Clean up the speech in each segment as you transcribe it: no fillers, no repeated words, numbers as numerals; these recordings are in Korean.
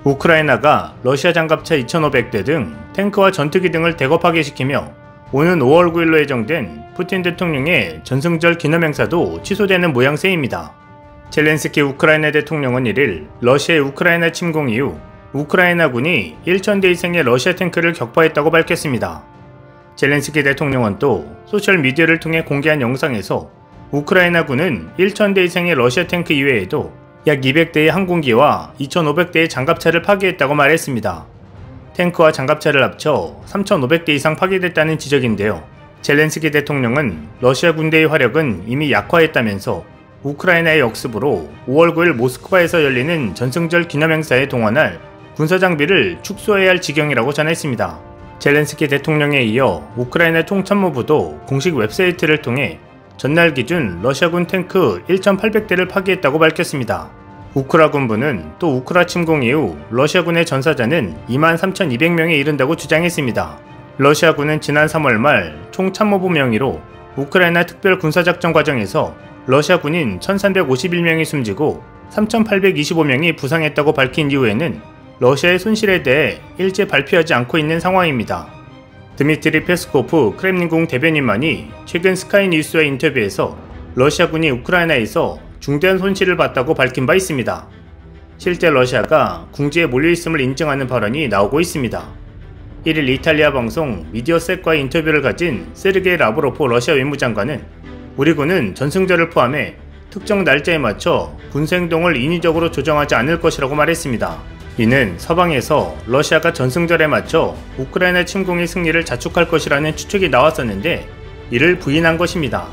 우크라이나가 러시아 장갑차 2,500대 등 탱크와 전투기 등을 대거 파괴시키며 오는 5월 9일로 예정된 푸틴 대통령의 전승절 기념행사도 취소되는 모양새입니다. 젤렌스키 우크라이나 대통령은 1일 러시아의 우크라이나 침공 이후 우크라이나군이 1,000대 이상의 러시아 탱크를 격파했다고 밝혔습니다. 젤렌스키 대통령은 또 소셜미디어를 통해 공개한 영상에서 우크라이나군은 1,000대 이상의 러시아 탱크 이외에도 약 200대의 항공기와 2,500대의 장갑차를 파괴했다고 말했습니다. 탱크와 장갑차를 합쳐 3,500대 이상 파괴됐다는 지적인데요. 젤렌스키 대통령은 러시아 군대의 화력은 이미 약화했다면서 우크라이나의 역습으로 5월 9일 모스크바에서 열리는 전승절 기념행사에 동원할 군사장비를 축소해야 할 지경이라고 전했습니다. 젤렌스키 대통령에 이어 우크라이나 총참모부도 공식 웹사이트를 통해 전날 기준 러시아군 탱크 1,800대를 파괴했다고 밝혔습니다. 우크라 군부는 또 우크라 침공 이후 러시아군의 전사자는 23,200명에 이른다고 주장했습니다. 러시아군은 지난 3월 말 총참모부 명의로 우크라이나 특별군사작전 과정에서 러시아 군인 1,351명이 숨지고 3,825명이 부상했다고 밝힌 이후에는 러시아의 손실에 대해 일제 발표하지 않고 있는 상황입니다. 드미트리 페스코프 크렘린궁 대변인만이 최근 스카이뉴스와의 인터뷰에서 러시아군이 우크라이나에서 중대한 손실을 봤다고 밝힌 바 있습니다. 실제 러시아가 궁지에 몰려있음을 인정하는 발언이 나오고 있습니다. 1일 이탈리아 방송 미디어셋과의 인터뷰를 가진 세르게이 라브로프 러시아 외무장관은 우리 군은 전승절을 포함해 특정 날짜에 맞춰 군사행동을 인위적으로 조정하지 않을 것이라고 말했습니다. 이는 서방에서 러시아가 전승절에 맞춰 우크라이나 침공의 승리를 자축할 것이라는 추측이 나왔었는데 이를 부인한 것입니다.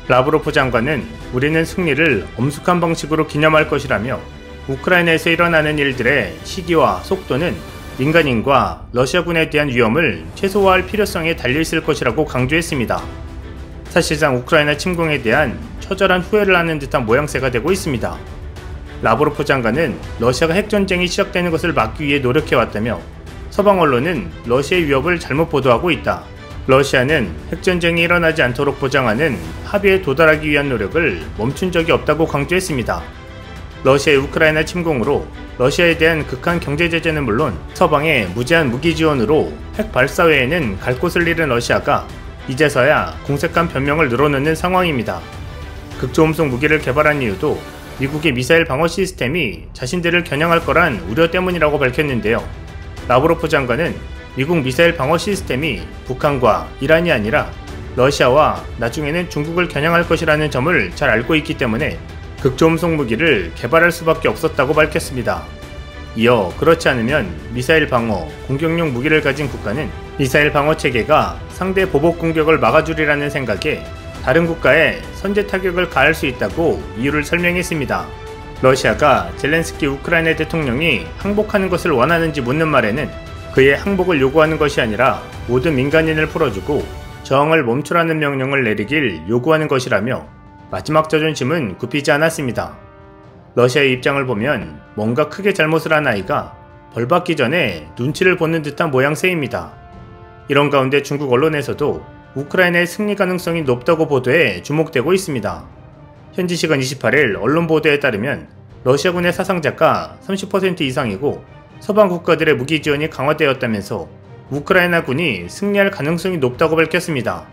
라브로프 장관은 우리는 승리를 엄숙한 방식으로 기념할 것이라며 우크라이나에서 일어나는 일들의 시기와 속도는 민간인과 러시아군에 대한 위험을 최소화할 필요성에 달려있을 것이라고 강조했습니다. 사실상 우크라이나 침공에 대한 처절한 후회를 하는 듯한 모양새가 되고 있습니다. 라브로프 장관은 러시아가 핵전쟁이 시작되는 것을 막기 위해 노력해왔다며 서방 언론은 러시아의 위협을 잘못 보도하고 있다. 러시아는 핵전쟁이 일어나지 않도록 보장하는 합의에 도달하기 위한 노력을 멈춘 적이 없다고 강조했습니다. 러시아의 우크라이나 침공으로 러시아에 대한 극한 경제 제재는 물론 서방의 무제한 무기 지원으로 핵 발사 외에는 갈 곳을 잃은 러시아가 이제서야 공색한 변명을 늘어놓는 상황입니다. 극초음속 무기를 개발한 이유도 미국의 미사일 방어 시스템이 자신들을 겨냥할 거란 우려 때문이라고 밝혔는데요. 라브로프 장관은 미국 미사일 방어 시스템이 북한과 이란이 아니라 러시아와 나중에는 중국을 겨냥할 것이라는 점을 잘 알고 있기 때문에 극초음속 무기를 개발할 수밖에 없었다고 밝혔습니다. 이어 그렇지 않으면 미사일 방어, 공격용 무기를 가진 국가는 미사일 방어 체계가 상대 보복 공격을 막아주리라는 생각에 다른 국가에 선제 타격을 가할 수 있다고 이유를 설명했습니다. 러시아가 젤렌스키 우크라이나 대통령이 항복하는 것을 원하는지 묻는 말에는 그의 항복을 요구하는 것이 아니라 모든 민간인을 풀어주고 저항을 멈추라는 명령을 내리길 요구하는 것이라며 마지막 자존심은 굽히지 않았습니다. 러시아의 입장을 보면 뭔가 크게 잘못을 한 아이가 벌받기 전에 눈치를 보는 듯한 모양새입니다. 이런 가운데 중국 언론에서도 우크라이나의 승리 가능성이 높다고 보도해 주목되고 있습니다. 현지 시간 28일 언론 보도에 따르면 러시아군의 사상자가 30% 이상이고 서방 국가들의 무기 지원이 강화되었다면서 우크라이나군이 승리할 가능성이 높다고 밝혔습니다.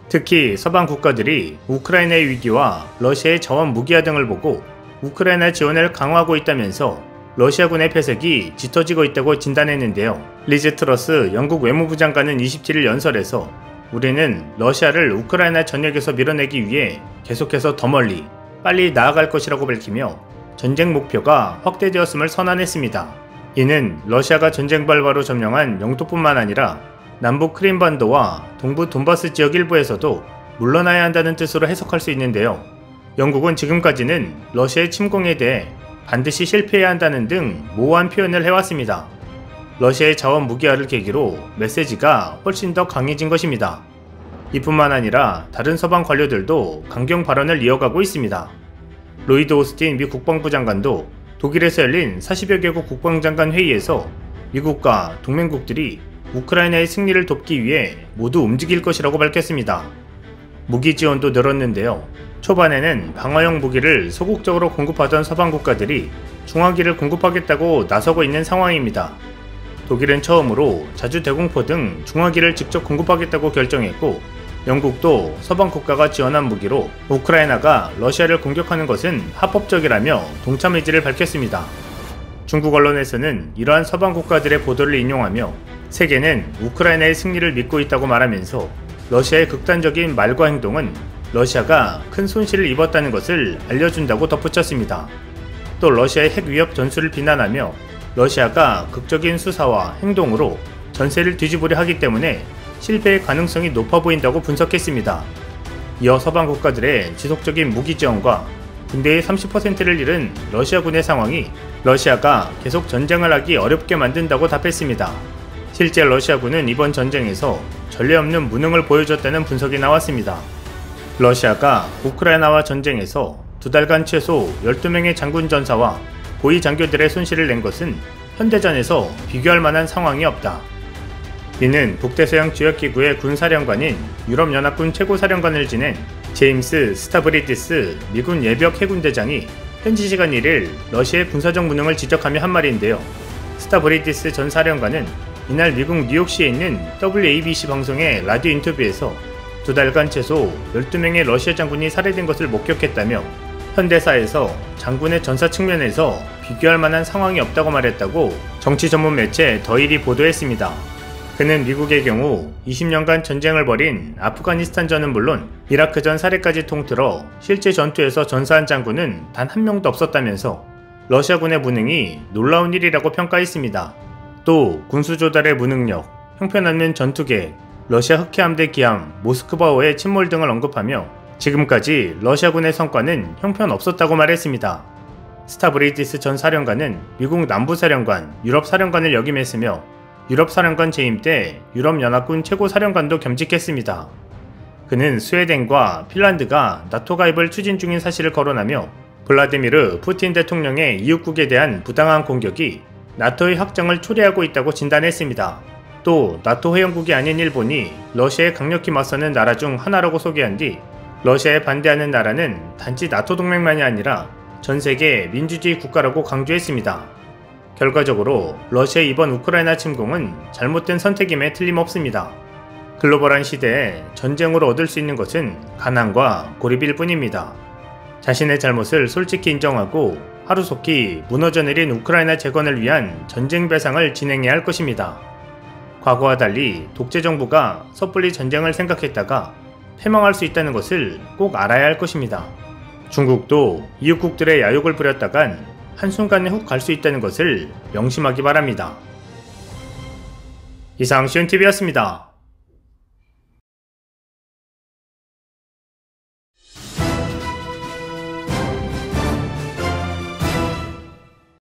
특히 서방 국가들이 우크라이나의 위기와 러시아의 자원 무기화 등을 보고 우크라이나 지원을 강화하고 있다면서 러시아군의 패색이 짙어지고 있다고 진단했는데요. 리즈 트러스 영국 외무부 장관은 27일 연설에서 우리는 러시아를 우크라이나 전역에서 밀어내기 위해 계속해서 더 멀리 빨리 나아갈 것이라고 밝히며 전쟁 목표가 확대되었음을 선언했습니다. 이는 러시아가 전쟁 발발로 점령한 영토뿐만 아니라 남부 크림반도와 동부 돈바스 지역 일부에서도 물러나야 한다는 뜻으로 해석할 수 있는데요. 영국은 지금까지는 러시아의 침공에 대해 반드시 실패해야 한다는 등 모호한 표현을 해왔습니다. 러시아의 자원 무기화를 계기로 메시지가 훨씬 더 강해진 것입니다. 이뿐만 아니라 다른 서방 관료들도 강경 발언을 이어가고 있습니다. 로이드 오스틴 미 국방부 장관도 독일에서 열린 40여 개국 국방장관 회의에서 미국과 동맹국들이 우크라이나의 승리를 돕기 위해 모두 움직일 것이라고 밝혔습니다. 무기 지원도 늘었는데요. 초반에는 방어용 무기를 소극적으로 공급하던 서방 국가들이 중화기를 공급하겠다고 나서고 있는 상황입니다. 독일은 처음으로 자주 대공포 등 중화기를 직접 공급하겠다고 결정했고, 영국도 서방 국가가 지원한 무기로 우크라이나가 러시아를 공격하는 것은 합법적이라며 동참 의지를 밝혔습니다. 중국 언론에서는 이러한 서방 국가들의 보도를 인용하며 세계는 우크라이나의 승리를 믿고 있다고 말하면서 러시아의 극단적인 말과 행동은 러시아가 큰 손실을 입었다는 것을 알려준다고 덧붙였습니다. 또 러시아의 핵 위협 전술을 비난하며 러시아가 극적인 수사와 행동으로 전세를 뒤집으려 하기 때문에 실패의 가능성이 높아 보인다고 분석했습니다. 이어 서방 국가들의 지속적인 무기 지원과 군대의 30%를 잃은 러시아군의 상황이 러시아가 계속 전쟁을 하기 어렵게 만든다고 답했습니다. 실제 러시아군은 이번 전쟁에서 전례 없는 무능을 보여줬다는 분석이 나왔습니다. 러시아가 우크라이나와 전쟁에서 2달간 최소 12명의 장군 전사와 고위 장교들의 손실을 낸 것은 현대전에서 비교할 만한 상황이 없다. 이는 북대서양 지역기구의 군사령관인 유럽연합군 최고사령관을 지낸 제임스 스타브리디스 미군 예비역 해군대장이 현지 시간 1일 러시아의 군사적 무능을 지적하며 한 말인데요. 스타브리디스 전 사령관은 이날 미국 뉴욕시에 있는 WABC 방송의 라디오 인터뷰에서 2달간 최소 12명의 러시아 장군이 살해된 것을 목격했다며 현대사에서 장군의 전사 측면에서 비교할 만한 상황이 없다고 말했다고 정치 전문 매체 더일이 보도했습니다. 그는 미국의 경우 20년간 전쟁을 벌인 아프가니스탄전은 물론 이라크전 사례까지 통틀어 실제 전투에서 전사한 장군은 단 한 명도 없었다면서 러시아군의 무능이 놀라운 일이라고 평가했습니다. 또 군수 조달의 무능력, 형편없는 전투계획, 러시아 흑해함대 기함, 모스크바호의 침몰 등을 언급하며 지금까지 러시아군의 성과는 형편없었다고 말했습니다. 스타브리디스 전 사령관은 미국 남부사령관, 유럽사령관을 역임했으며 유럽사령관 재임 때 유럽연합군 최고사령관도 겸직했습니다. 그는 스웨덴과 핀란드가 나토 가입을 추진 중인 사실을 거론하며 블라디미르 푸틴 대통령의 이웃국에 대한 부당한 공격이 나토의 확장을 초래하고 있다고 진단했습니다. 또 나토 회원국이 아닌 일본이 러시아에 강력히 맞서는 나라 중 하나라고 소개한 뒤 러시아에 반대하는 나라는 단지 나토 동맹만이 아니라 전 세계 민주주의 국가라고 강조했습니다. 결과적으로 러시아의 이번 우크라이나 침공은 잘못된 선택임에 틀림없습니다. 글로벌한 시대에 전쟁으로 얻을 수 있는 것은 가난과 고립일 뿐입니다. 자신의 잘못을 솔직히 인정하고 하루속히 무너져 내린 우크라이나 재건을 위한 전쟁 배상을 진행해야 할 것입니다. 과거와 달리 독재 정부가 섣불리 전쟁을 생각했다가 패망할 수 있다는 것을 꼭 알아야 할 것입니다. 중국도 이웃국들의 야욕을 부렸다간 한순간에 훅 갈 수 있다는 것을 명심하기 바랍니다. 이상 시온TV였습니다.